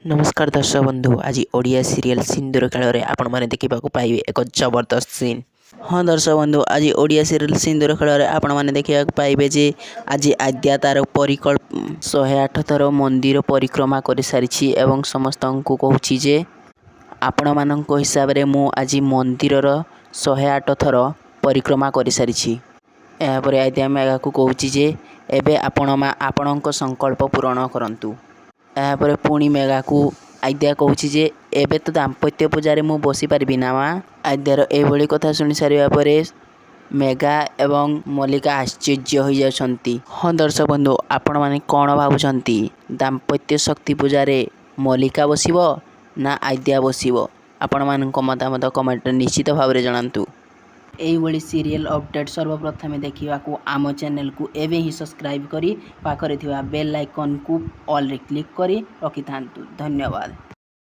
नमस्कार दर्शक बंधु आज ओडिया सीरियल सिंदूर काल आपण मैंने देखा पाइबे एक जबरदस्त सीन। हाँ दर्शक बंधु आज ओडिया सीरियल सिंदूर काल आपण मैंने देखा पाइबे जे आज आद्या तार परिकल्प 108 थर मंदिर परिक्रमा कर सारी एवं समस्त को कहूँ जे आपण मान हिसाब से मु आज मंदिर 108 थर परिक्रमा कर सारी। यापर आद्या मेगा को कहूँ जे एबे आपण संकल्प पूरण करंतु। यापर पुणी मेगा को आद्या कहूँ जे एबे तो दाम्पत्य पूजार मु बसी पारि ना माँ। आद्यार एभली कथा शुणी सारा पर मेगा एवं मल्लिका आश्चर्य हो जाती। हाँ दर्शक बंधु आपण मैंने कौन भावुंट दाम्पत्य शक्ति पूजार मल्लिका बसब ना आद्या बसब आपण मान मतामत कमेंट निश्चित भाव में जनातु। यही सीरियल अपडेट सर्वप्रथमे देखा आम चैनल को एवं ही सब्सक्राइब करी पाखरे थिबा बेल आइकन को ऑल रे क्लिक करी रखि थांतु। धन्यवाद।